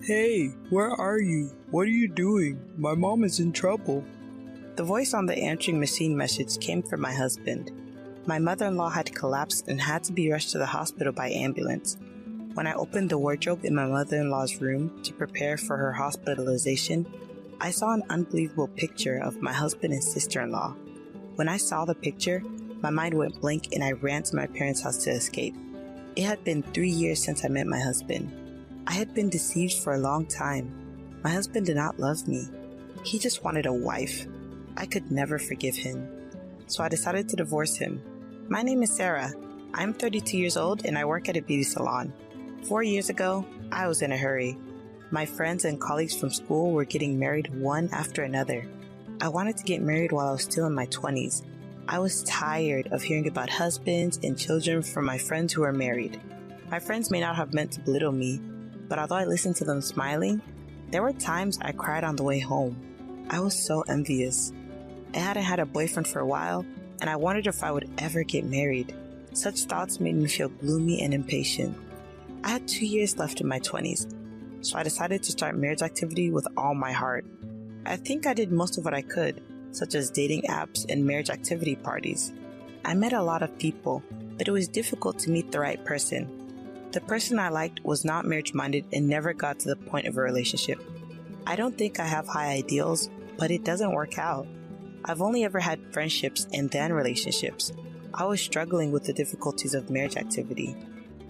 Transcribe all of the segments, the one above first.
Hey, where are you? What are you doing? My mom is in trouble. The voice on the answering machine message came from my husband. My mother-in-law had collapsed and had to be rushed to the hospital by ambulance. When I opened the wardrobe in my mother-in-law's room to prepare for her hospitalization, I saw an unbelievable picture of my husband and sister-in-law. When I saw the picture, my mind went blank and I ran to my parents' house to escape. It had been 3 years since I met my husband. I had been deceived for a long time. My husband did not love me. He just wanted a wife. I could never forgive him. So I decided to divorce him. My name is Sarah. I'm 32 years old and I work at a beauty salon. 4 years ago, I was in a hurry. My friends and colleagues from school were getting married one after another. I wanted to get married while I was still in my 20s. I was tired of hearing about husbands and children from my friends who were married. My friends may not have meant to belittle me, but although I listened to them smiling, there were times I cried on the way home. I was so envious. I hadn't had a boyfriend for a while, and I wondered if I would ever get married. Such thoughts made me feel gloomy and impatient. I had 2 years left in my 20s, so I decided to start marriage activity with all my heart. I think I did most of what I could, such as dating apps and marriage activity parties. I met a lot of people, but it was difficult to meet the right person. The person I liked was not marriage-minded and never got to the point of a relationship. I don't think I have high ideals, but it doesn't work out. I've only ever had friendships and then relationships. I was struggling with the difficulties of marriage activity.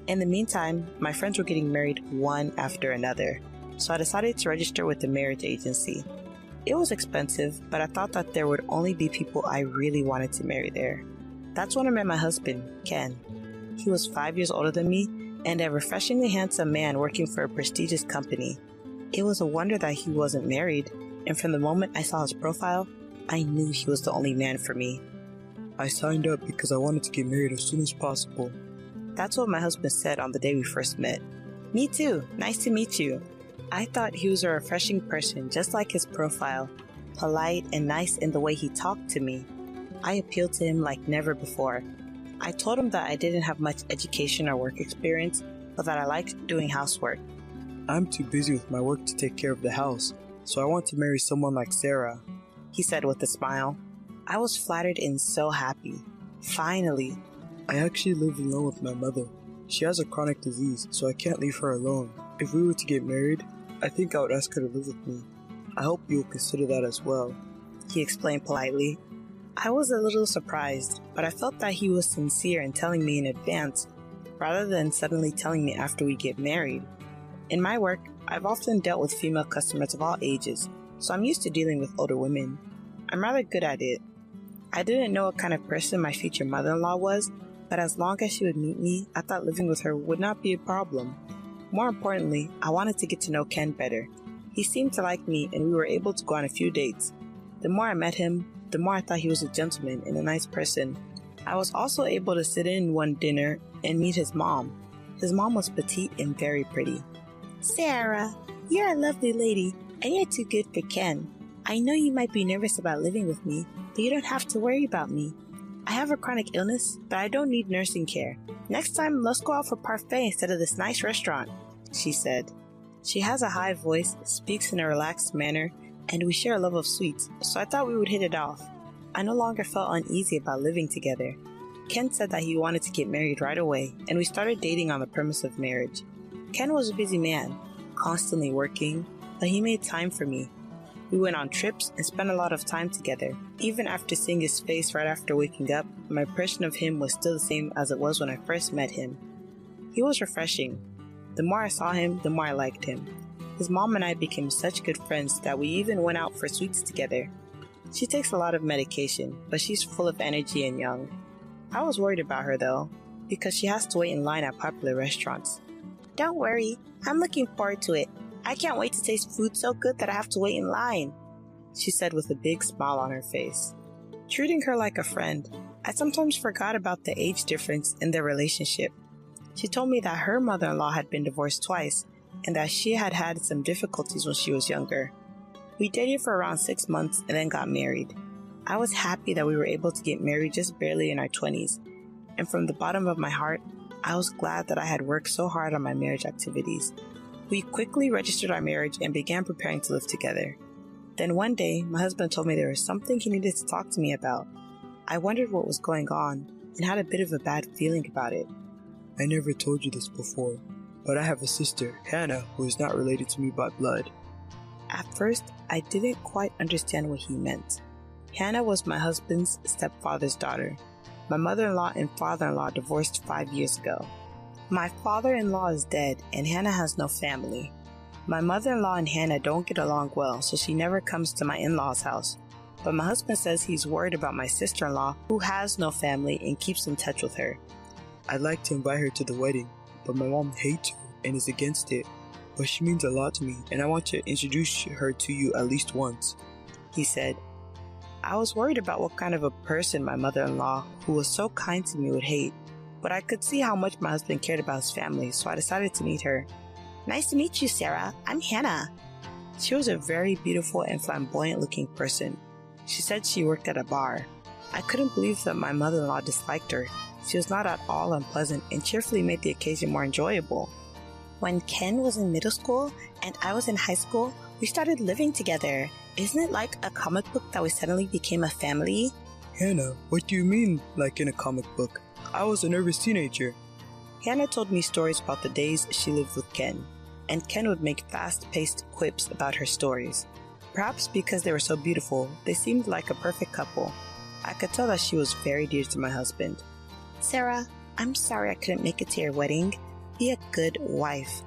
In the meantime, my friends were getting married one after another, so I decided to register with the marriage agency. It was expensive, but I thought that there would only be people I really wanted to marry there. That's when I met my husband, Ken. He was 5 years older than me and a refreshingly handsome man working for a prestigious company. It was a wonder that he wasn't married, and from the moment I saw his profile, I knew he was the only man for me. I signed up because I wanted to get married as soon as possible. That's what my husband said on the day we first met. Me too, nice to meet you. I thought he was a refreshing person, just like his profile, polite and nice in the way he talked to me. I appealed to him like never before. I told him that I didn't have much education or work experience, but that I liked doing housework. I'm too busy with my work to take care of the house, so I want to marry someone like Sarah, he said with a smile. I was flattered and so happy. Finally. I actually live alone with my mother. She has a chronic disease, so I can't leave her alone. If we were to get married, I think I would ask her to live with me. I hope you'll consider that as well, he explained politely. I was a little surprised, but I felt that he was sincere in telling me in advance, rather than suddenly telling me after we get married. In my work, I've often dealt with female customers of all ages, so I'm used to dealing with older women. I'm rather good at it. I didn't know what kind of person my future mother-in-law was, but as long as she would meet me, I thought living with her would not be a problem. More importantly, I wanted to get to know Ken better. He seemed to like me and we were able to go on a few dates. The more I met him, the more I thought he was a gentleman and a nice person. I was also able to sit in one dinner and meet his mom. His mom was petite and very pretty. Sarah, you're a lovely lady and you're too good for Ken. I know you might be nervous about living with me, but you don't have to worry about me. I have a chronic illness, but I don't need nursing care. Next time, let's go out for parfait instead of this nice restaurant, she said. She has a high voice, speaks in a relaxed manner, and we share a love of sweets, so I thought we would hit it off. I no longer felt uneasy about living together. Ken said that he wanted to get married right away, and we started dating on the premise of marriage. Ken was a busy man, constantly working, but he made time for me. We went on trips and spent a lot of time together. Even after seeing his face right after waking up, my impression of him was still the same as it was when I first met him. He was refreshing. The more I saw him, the more I liked him. His mom and I became such good friends that we even went out for sweets together. She takes a lot of medication, but she's full of energy and young. I was worried about her though, because she has to wait in line at popular restaurants. Don't worry, I'm looking forward to it. I can't wait to taste food so good that I have to wait in line, she said with a big smile on her face. Treating her like a friend, I sometimes forgot about the age difference in their relationship. She told me that her mother-in-law had been divorced twice and that she had had some difficulties when she was younger. We dated for around 6 months and then got married. I was happy that we were able to get married just barely in our 20s, and from the bottom of my heart, I was glad that I had worked so hard on my marriage activities. We quickly registered our marriage and began preparing to live together. Then one day, my husband told me there was something he needed to talk to me about. I wondered what was going on and had a bit of a bad feeling about it. I never told you this before, but I have a sister, Hannah, who is not related to me by blood. At first, I didn't quite understand what he meant. Hannah was my husband's stepfather's daughter. My mother-in-law and father-in-law divorced 5 years ago. My father-in-law is dead and Hannah has no family. My mother-in-law and Hannah don't get along well, so she never comes to my in-laws' house. But my husband says he's worried about my sister-in-law, who has no family and keeps in touch with her. I'd like to invite her to the wedding, but my mom hates her and is against it. But she means a lot to me, and I want to introduce her to you at least once, he said. I was worried about what kind of a person my mother-in-law, who was so kind to me, would hate. But I could see how much my husband cared about his family, so I decided to meet her. Nice to meet you, Sarah. I'm Hannah. She was a very beautiful and flamboyant-looking person. She said she worked at a bar. I couldn't believe that my mother-in-law disliked her. She was not at all unpleasant and cheerfully made the occasion more enjoyable. When Ken was in middle school and I was in high school, we started living together. Isn't it like a comic book that we suddenly became a family? Hannah, what do you mean, like in a comic book? I was a nervous teenager. Hannah told me stories about the days she lived with Ken, and Ken would make fast-paced quips about her stories. Perhaps because they were so beautiful, they seemed like a perfect couple. I could tell that she was very dear to my husband. Sarah, I'm sorry I couldn't make it to your wedding. Be a good wife,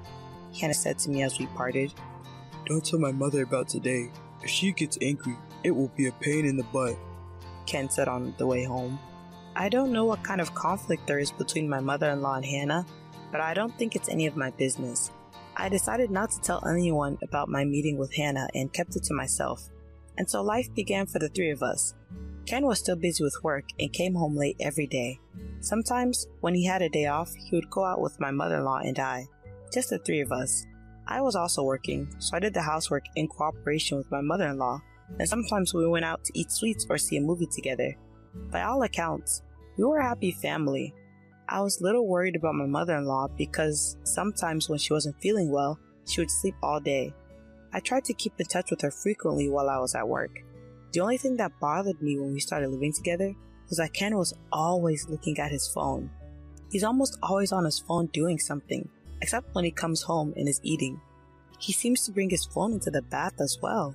Hannah said to me as we parted. Don't tell my mother about today. If she gets angry, it will be a pain in the butt, Ken said on the way home. I don't know what kind of conflict there is between my mother-in-law and Hannah, but I don't think it's any of my business. I decided not to tell anyone about my meeting with Hannah and kept it to myself. And so life began for the three of us. Ken was still busy with work and came home late every day. Sometimes, when he had a day off, he would go out with my mother-in-law and I, just the three of us. I was also working, so I did the housework in cooperation with my mother-in-law, and sometimes we went out to eat sweets or see a movie together. By all accounts, we were a happy family. I was a little worried about my mother-in-law because sometimes when she wasn't feeling well, she would sleep all day. I tried to keep in touch with her frequently while I was at work. The only thing that bothered me when we started living together was that Ken was always looking at his phone. He's almost always on his phone doing something, except when he comes home and is eating. He seems to bring his phone into the bath as well.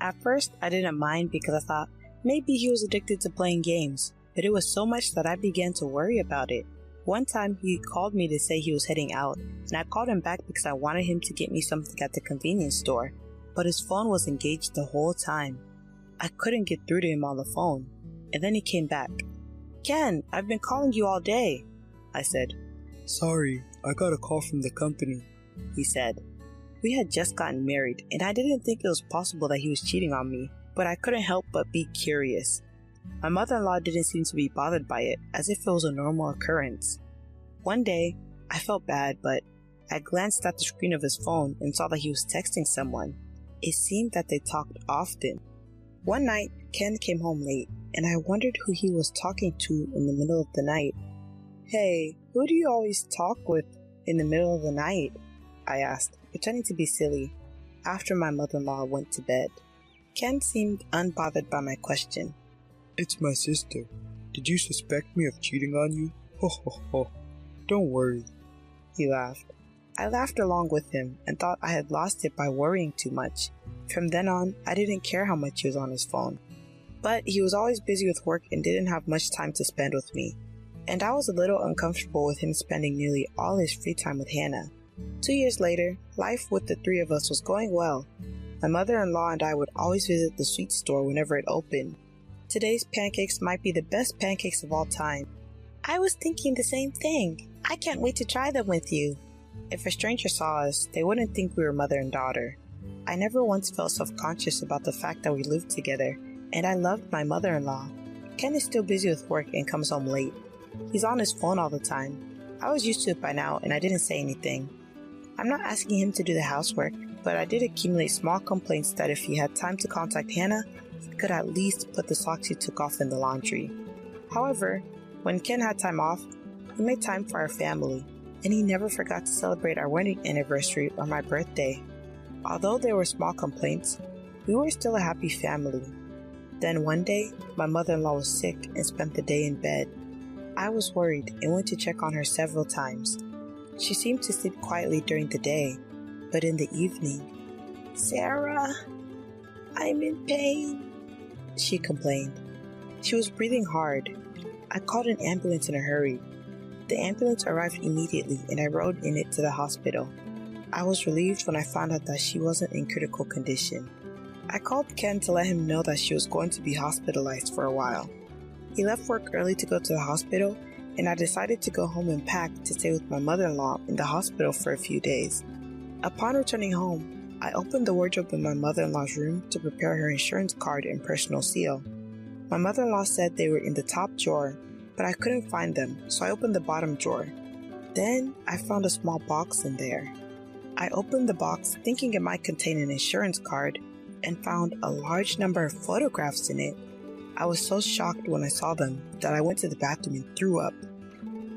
At first, I didn't mind because I thought maybe he was addicted to playing games, but it was so much that I began to worry about it. One time, he called me to say he was heading out, and I called him back because I wanted him to get me something at the convenience store, but his phone was engaged the whole time. I couldn't get through to him on the phone, and then he came back. Ken, I've been calling you all day, I said. Sorry, I got a call from the company, he said. We had just gotten married, and I didn't think it was possible that he was cheating on me, but I couldn't help but be curious. My mother-in-law didn't seem to be bothered by it, as if it was a normal occurrence. One day, I felt bad, but I glanced at the screen of his phone and saw that he was texting someone. It seemed that they talked often. One night, Ken came home late, and I wondered who he was talking to in the middle of the night. Hey, who do you always talk with in the middle of the night? I asked, pretending to be silly, after my mother-in-law went to bed. Ken seemed unbothered by my question. It's my sister. Did you suspect me of cheating on you? Ho ho ho. Don't worry. He laughed. I laughed along with him and thought I had lost it by worrying too much. From then on, I didn't care how much he was on his phone. But he was always busy with work and didn't have much time to spend with me. And I was a little uncomfortable with him spending nearly all his free time with Hannah. 2 years later, life with the three of us was going well. My mother-in-law and I would always visit the sweet store whenever it opened. Today's pancakes might be the best pancakes of all time. I was thinking the same thing. I can't wait to try them with you. If a stranger saw us, they wouldn't think we were mother and daughter. I never once felt self-conscious about the fact that we lived together, and I loved my mother-in-law. Ken is still busy with work and comes home late. He's on his phone all the time. I was used to it by now, and I didn't say anything. I'm not asking him to do the housework, but I did accumulate small complaints that if he had time to contact Hannah, he could at least put the socks he took off in the laundry. However, when Ken had time off, he made time for our family. and he never forgot to celebrate our wedding anniversary or my birthday. Although there were small complaints, we were still a happy family. Then one day, my mother-in-law was sick and spent the day in bed. I was worried and went to check on her several times. She seemed to sleep quietly during the day, but in the evening, "Sarah, I'm in pain," she complained. She was breathing hard. I called an ambulance in a hurry. The ambulance arrived immediately and I rode in it to the hospital. I was relieved when I found out that she wasn't in critical condition. I called Ken to let him know that she was going to be hospitalized for a while. He left work early to go to the hospital, and I decided to go home and pack to stay with my mother-in-law in the hospital for a few days. Upon returning home, I opened the wardrobe in my mother-in-law's room to prepare her insurance card and personal seal. My mother-in-law said they were in the top drawer, but I couldn't find them, so I opened the bottom drawer. Then I found a small box in there. I opened the box thinking it might contain an insurance card and found a large number of photographs in it. I was so shocked when I saw them that I went to the bathroom and threw up.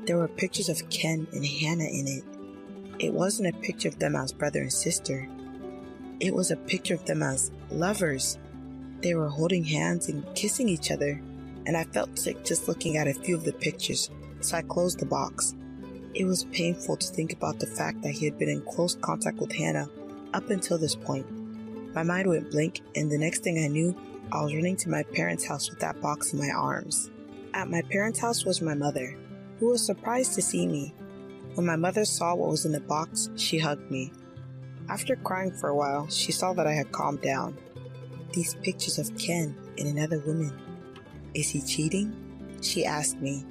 There were pictures of Ken and Hannah in it. It wasn't a picture of them as brother and sister. It was a picture of them as lovers. They were holding hands and kissing each other, and I felt sick just looking at a few of the pictures, so I closed the box. It was painful to think about the fact that he had been in close contact with Hannah up until this point. My mind went blank, and the next thing I knew, I was running to my parents' house with that box in my arms. At my parents' house was my mother, who was surprised to see me. When my mother saw what was in the box, she hugged me. After crying for a while, she saw that I had calmed down. These pictures of Ken and another woman. Is he cheating? She asked me.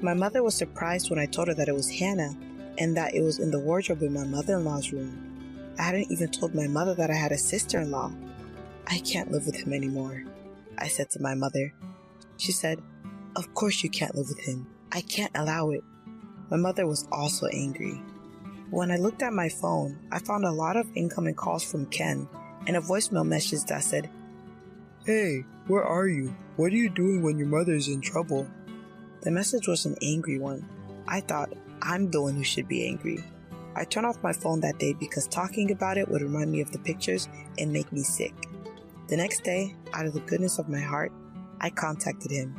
My mother was surprised when I told her that it was Hannah and that it was in the wardrobe in my mother-in-law's room. I hadn't even told my mother that I had a sister-in-law. "I can't live with him anymore," I said to my mother. She said, "Of course you can't live with him. I can't allow it." My mother was also angry. When I looked at my phone, I found a lot of incoming calls from Ken and a voicemail message that said, "Hey, where are you? What are you doing when your mother is in trouble?" The message was an angry one. I thought, I'm the one who should be angry. I turned off my phone that day because talking about it would remind me of the pictures and make me sick. The next day, out of the goodness of my heart, I contacted him.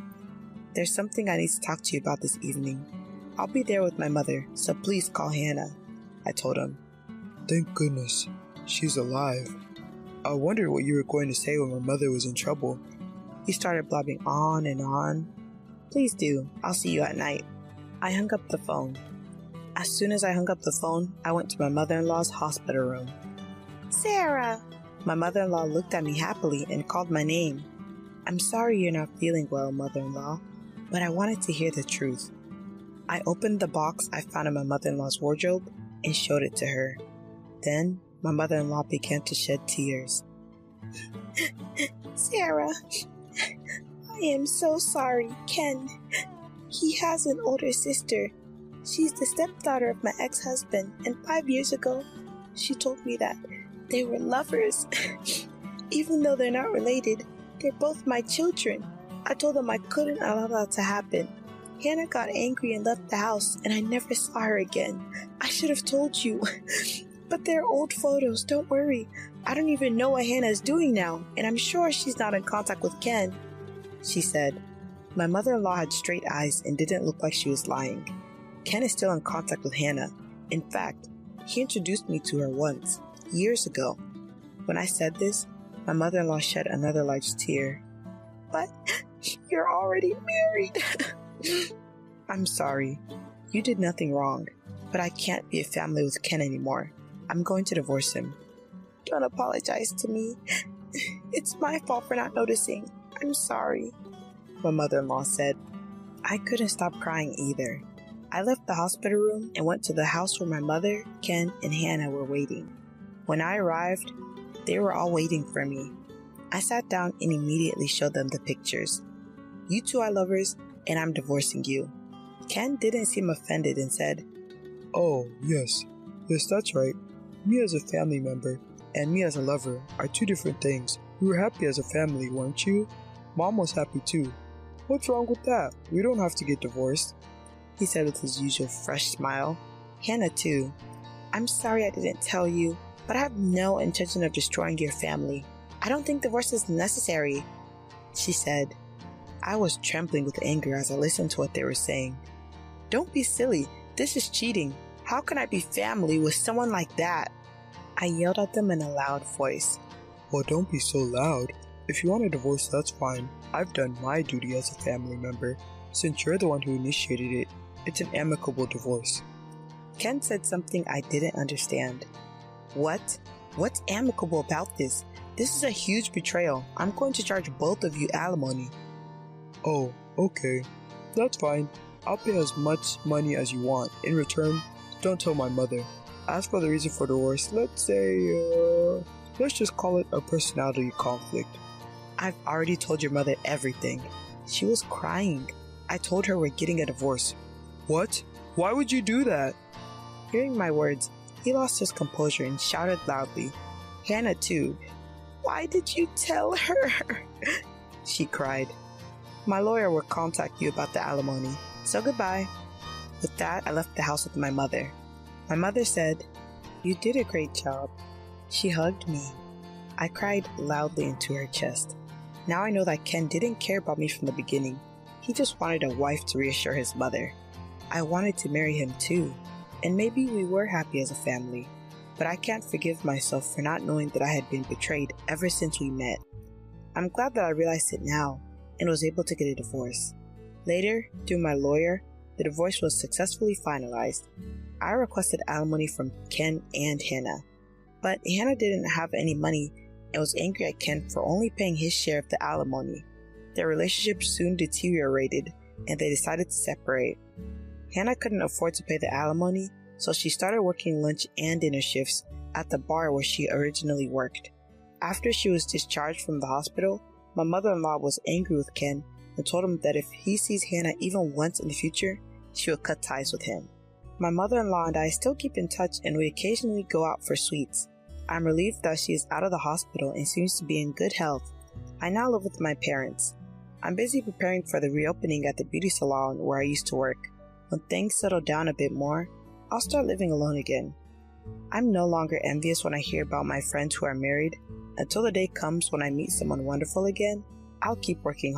"There's something I need to talk to you about this evening. I'll be there with my mother, so please call Hannah," I told him. "Thank goodness, she's alive. I wondered what you were going to say when my mother was in trouble." He started blabbing on and on. "Please do. I'll see you at night." I hung up the phone. As soon as I hung up the phone, I went to my mother-in-law's hospital room. "Sarah!" My mother-in-law looked at me happily and called my name. "I'm sorry you're not feeling well, mother-in-law, but I wanted to hear the truth." I opened the box I found in my mother-in-law's wardrobe and showed it to her. Then my mother-in-law began to shed tears. "Sarah, I am so sorry, Ken. He has an older sister. She's the stepdaughter of my ex-husband, and 5 years ago, she told me that they were lovers. Even though they're not related, they're both my children. I told them I couldn't allow that to happen. Hannah got angry and left the house, and I never saw her again. I should have told you. But they're old photos, don't worry. I don't even know what Hannah is doing now, and I'm sure she's not in contact with Ken," she said. My mother-in-law had straight eyes and didn't look like she was lying. Ken is still in contact with Hannah. In fact, he introduced me to her once, years ago. When I said this, my mother-in-law shed another large tear. "But you're already married." "I'm sorry. You did nothing wrong, but I can't be a family with Ken anymore. I'm going to divorce him." "Don't apologize to me. It's my fault for not noticing. I'm sorry," my mother-in-law said. I couldn't stop crying either. I left the hospital room and went to the house where my mother, Ken, and Hannah were waiting. When I arrived, they were all waiting for me. I sat down and immediately showed them the pictures. "You two are lovers, and I'm divorcing you." Ken didn't seem offended and said, "Oh, yes, that's right. Me as a family member and me as a lover are two different things. We were happy as a family, weren't you? Mom was happy too. What's wrong with that? We don't have to get divorced," he said with his usual fresh smile. Hannah too. I'm sorry I didn't tell you, but I have no intention of destroying your family. I don't think divorce is necessary, she said. I was trembling with anger as I listened to what they were saying. Don't be silly. This is cheating. How can I be family with someone like that? I yelled at them in a loud voice. Well, don't be so loud. If you want a divorce, that's fine. I've done my duty as a family member. Since you're the one who initiated it, it's an amicable divorce. Ken said something I didn't understand. What? What's amicable about this? This is a huge betrayal. I'm going to charge both of you alimony. Oh, okay. That's fine. I'll pay as much money as you want. In return, don't tell my mother. As for the reason for divorce, let's just call it a personality conflict. I've already told your mother everything. She was crying. I told her we're getting a divorce. What? Why would you do that? Hearing my words, he lost his composure and shouted loudly. Hannah too. Why did you tell her? She cried. My lawyer will contact you about the alimony, so goodbye. With that, I left the house with my mother. My mother said, "You did a great job." She hugged me. I cried loudly into her chest. Now I know that Ken didn't care about me from the beginning. He just wanted a wife to reassure his mother. I wanted to marry him too, and maybe we were happy as a family, but I can't forgive myself for not knowing that I had been betrayed ever since we met. I'm glad that I realized it now and was able to get a divorce. Later, through my lawyer, the divorce was successfully finalized. I requested alimony from Ken and Hannah, but Hannah didn't have any money and was angry at Ken for only paying his share of the alimony. Their relationship soon deteriorated and they decided to separate. Hannah couldn't afford to pay the alimony, so she started working lunch and dinner shifts at the bar where she originally worked. After she was discharged from the hospital, my mother-in-law was angry with Ken and told him that if he sees Hannah even once in the future, she will cut ties with him. My mother-in-law and I still keep in touch and we occasionally go out for sweets. I'm relieved that she is out of the hospital and seems to be in good health. I now live with my parents. I'm busy preparing for the reopening at the beauty salon where I used to work. When things settle down a bit more, I'll start living alone again. I'm no longer envious when I hear about my friends who are married. Until the day comes when I meet someone wonderful again, I'll keep working